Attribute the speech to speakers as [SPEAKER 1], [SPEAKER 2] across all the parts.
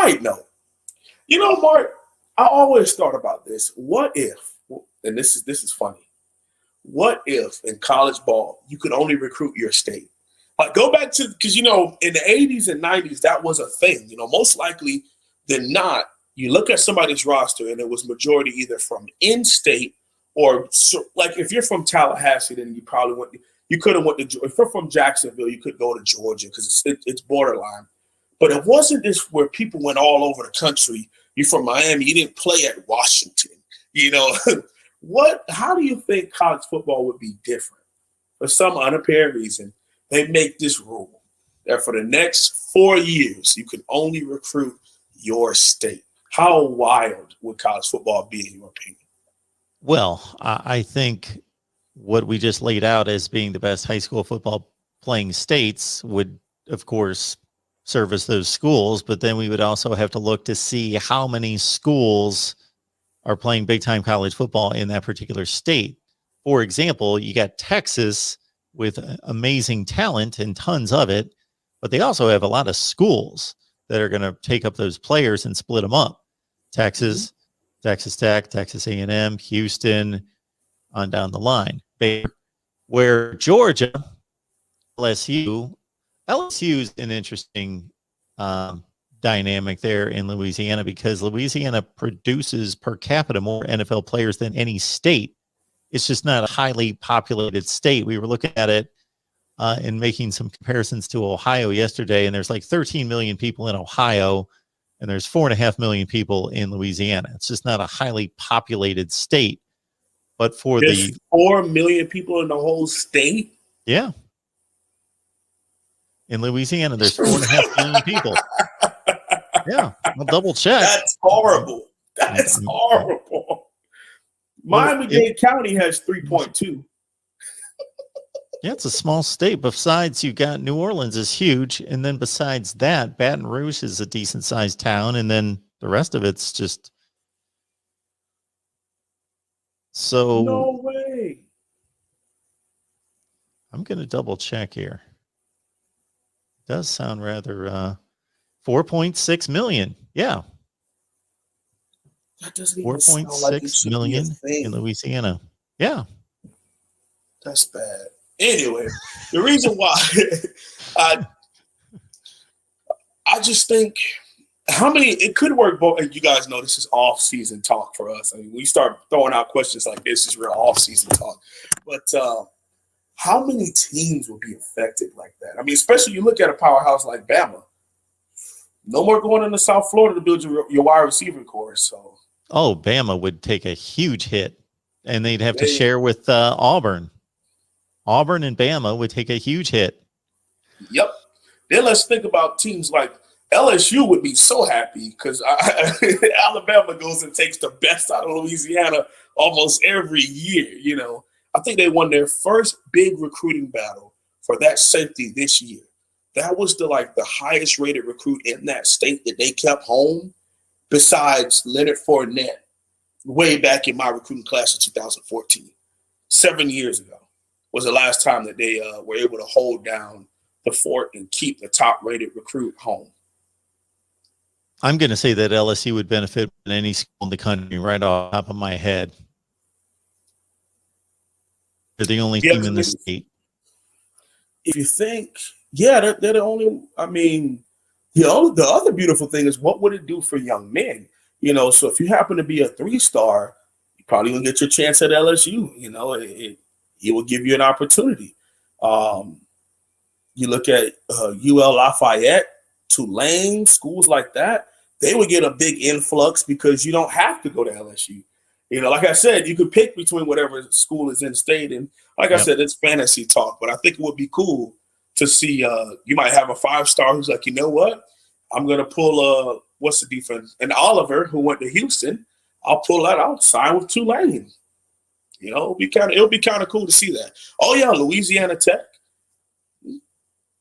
[SPEAKER 1] side note, Mark, I always thought about this. What if, and this is funny, what if in college ball you could only recruit your state? Like go back to, because in the 80s and 90s that was a thing. Most likely than not, you look at somebody's roster and it was majority either from in-state or like if you're from Tallahassee, then you probably you could have went to, if you're from Jacksonville, you could go to Georgia because it's borderline. But it wasn't this where people went all over the country. You're from Miami, you didn't play at Washington. How do you think college football would be different? For some unapparent reason, they make this rule that for the next 4 years, you can only recruit your state. How wild would college football be, in your opinion?
[SPEAKER 2] Well, I think what we just laid out as being the best high school football playing states would, of course, service those schools, but then we would also have to look to see how many schools are playing big-time college football in that particular state. For example, you got Texas with amazing talent and tons of it, but they also have a lot of schools that are going to take up those players and split them up. Texas, Texas Tech, Texas A&M, Houston, on down the line. Where Georgia, LSU is an interesting dynamic there in Louisiana because Louisiana produces per capita more NFL players than any state. It's just not a highly populated state. We were looking at it and making some comparisons to Ohio yesterday, and there's like 13 million people in Ohio, and there's 4.5 million people in Louisiana. It's just not a highly populated state. But for
[SPEAKER 1] there's 4 million people in the whole state?
[SPEAKER 2] Yeah. In Louisiana, there's 4.5 million people. Yeah, I'll double check.
[SPEAKER 1] That's horrible. That's horrible. Miami-Dade County has 3.2.
[SPEAKER 2] Yeah, it's a small state. Besides, you got New Orleans is huge. And then besides that, Baton Rouge is a decent sized town. And then the rest of it's just. So.
[SPEAKER 1] No way.
[SPEAKER 2] I'm going to double check here. Does sound rather 4.6 million. Yeah.
[SPEAKER 1] That doesn't even 4.6 million
[SPEAKER 2] in Louisiana. Yeah.
[SPEAKER 1] That's bad. Anyway, the reason why I just think it could work both. And you guys know this is off-season talk for us. I mean, we start throwing out questions like this is real off-season talk. But how many teams will be affected like that? I mean, especially you look at a powerhouse like Bama. No more going into South Florida to build your wide receiver core. So,
[SPEAKER 2] Bama would take a huge hit, and they'd have to share with Auburn. Auburn and Bama would take a huge hit.
[SPEAKER 1] Yep. Then let's think about teams like LSU would be so happy because Alabama goes and takes the best out of Louisiana almost every year. I think they won their first big recruiting battle for that safety this year. That was the highest rated recruit in that state that they kept home, besides Leonard Fournette, way back in my recruiting class in 2014. 7 years ago was the last time that they were able to hold down the fort and keep the top rated recruit home.
[SPEAKER 2] I'm going to say that LSU would benefit in any school in the country right off the top of my head. They're the only team in the state.
[SPEAKER 1] If you think, they're the only. I mean, the other beautiful thing is what would it do for young men? So if you happen to be a 3-star, you probably gonna get your chance at LSU. It will give you an opportunity. You look at UL Lafayette, Tulane, schools like that. They would get a big influx because you don't have to go to LSU. Like I said, you could pick between whatever school is in state. And like I said, it's fantasy talk, but I think it would be cool to see you might have a 5-star who's like, you know what? I'm going to pull what's the defense? And Oliver, who went to Houston, I'll pull that out, sign with Tulane. It'll be kind of cool to see that. Oh yeah, Louisiana Tech.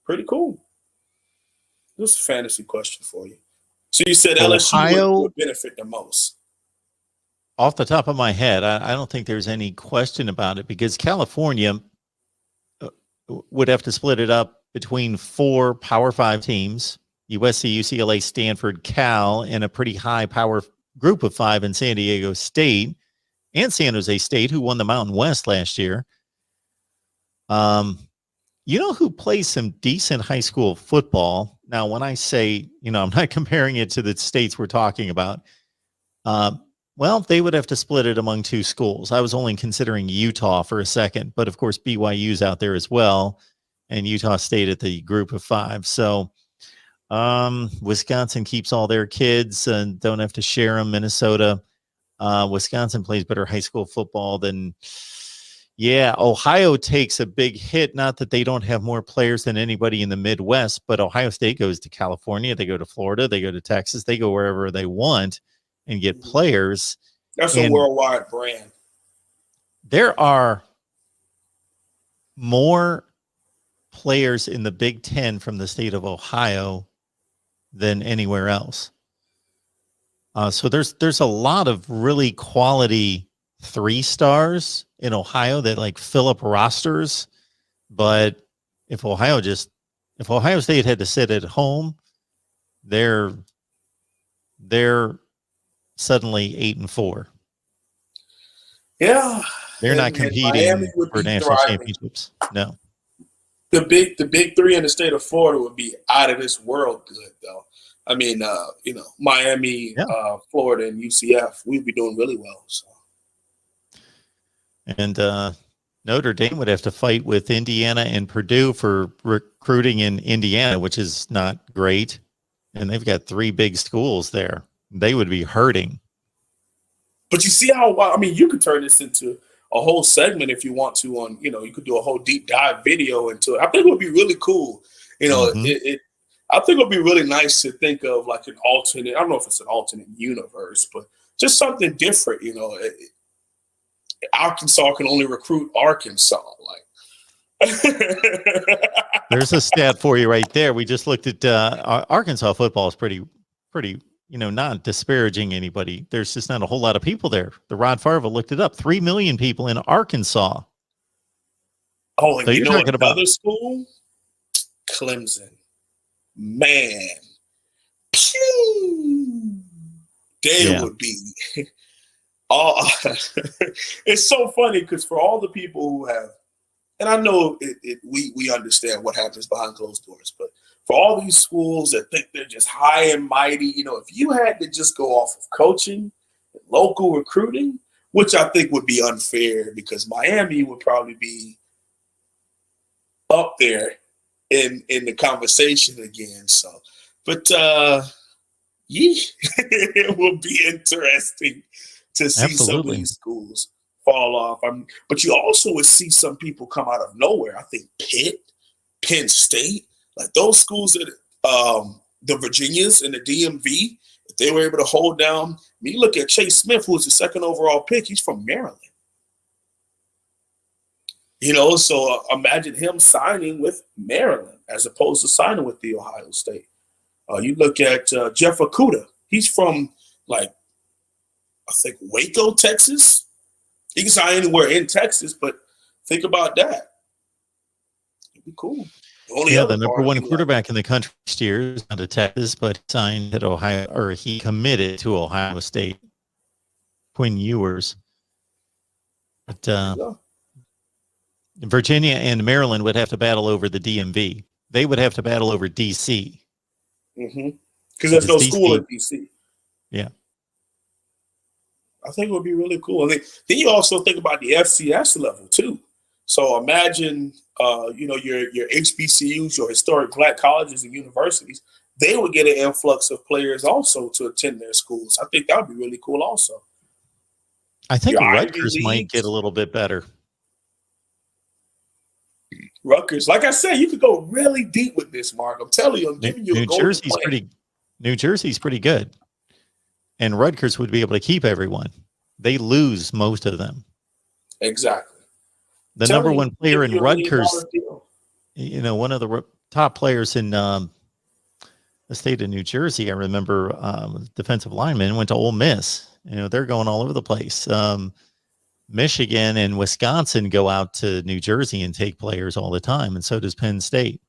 [SPEAKER 1] Pretty cool. This is a fantasy question for you. So you said LSU would benefit the most.
[SPEAKER 2] Off the top of my head, I don't think there's any question about it because California would have to split it up between 4 Power 5 teams USC, UCLA, Stanford, Cal, and a pretty high power group of 5 in San Diego State and San Jose State, who won the Mountain West last year. You know who plays some decent high school football? Now, when I say, I'm not comparing it to the states we're talking about. Well, they would have to split it among 2 schools. I was only considering Utah for a second, but of course BYU's out there as well, and Utah State at the group of 5. So Wisconsin keeps all their kids and don't have to share them. Minnesota, Wisconsin plays better high school football than, Ohio takes a big hit. Not that they don't have more players than anybody in the Midwest, but Ohio State goes to California, they go to Florida, they go to Texas, they go wherever they want and get players.
[SPEAKER 1] That's a worldwide brand.
[SPEAKER 2] There are more players in the Big Ten from the state of Ohio than anywhere else. So there's a lot of really quality 3-stars in Ohio that like fill up rosters. But if Ohio State had to sit at home, they're suddenly 8-4.
[SPEAKER 1] Yeah,
[SPEAKER 2] they're not competing for national championships. No,
[SPEAKER 1] the big 3 in the state of Florida would be out of this world good, though. I mean, Miami, Florida, and UCF, we'd be doing really well. So.
[SPEAKER 2] And Notre Dame would have to fight with Indiana and Purdue for recruiting in Indiana, which is not great. And they've got 3 big schools there. They would be hurting.
[SPEAKER 1] But you see how, you could turn this into a whole segment if you want to on, you could do a whole deep dive video into it. I think it would be really cool. I think it would be really nice to think of like an alternate, I don't know if it's an alternate universe, but just something different, Arkansas can only recruit Arkansas. Like,
[SPEAKER 2] there's a stat for you right there. We just looked at Arkansas football is pretty, not disparaging anybody. There's just not a whole lot of people there. The Rod Farva looked it up. 3 million people in Arkansas.
[SPEAKER 1] Oh, and so you're talking about another school? Clemson. Man. Pew! They would be. It's so funny because for all the people who have, and I know we understand what happens behind closed doors, but for all these schools that think they're just high and mighty, if you had to just go off of coaching, local recruiting, which I think would be unfair because Miami would probably be up there in the conversation again. So, but it will be interesting to see some of these schools fall off. But you also would see some people come out of nowhere. I think Pitt, Penn State, like those schools that the Virginias and the DMV, if they were able to hold down. You look at Chase Smith, who was the 2nd overall pick. He's from Maryland. So imagine him signing with Maryland as opposed to signing with the Ohio State. You look at Jeff Okuda. He's from I think Waco, Texas. He can sign anywhere in Texas, but think about that. It'd be cool.
[SPEAKER 2] The number 1 quarterback in the country this year is out of Texas, but signed at Ohio, or he committed to Ohio State. Quinn Ewers. But Virginia and Maryland would have to battle over the DMV. They would have to battle over DC.
[SPEAKER 1] Because there's no school in DC.
[SPEAKER 2] Yeah.
[SPEAKER 1] I think it would be really cool. Then you also think about the FCS level too. So imagine, your HBCUs, your historic Black colleges and universities, they would get an influx of players also to attend their schools. I think that would be really cool also.
[SPEAKER 2] I think Rutgers might get a little bit better.
[SPEAKER 1] Rutgers, like I said, you could go really deep with this, Mark. I'm telling you, I'm giving you a
[SPEAKER 2] New Jersey's pretty good. And Rutgers would be able to keep everyone. They lose most of them.
[SPEAKER 1] Exactly.
[SPEAKER 2] The number 1 player in Rutgers, one of the top players in the state of New Jersey, I remember, defensive lineman, went to Ole Miss. They're going all over the place. Michigan and Wisconsin go out to New Jersey and take players all the time, and so does Penn State.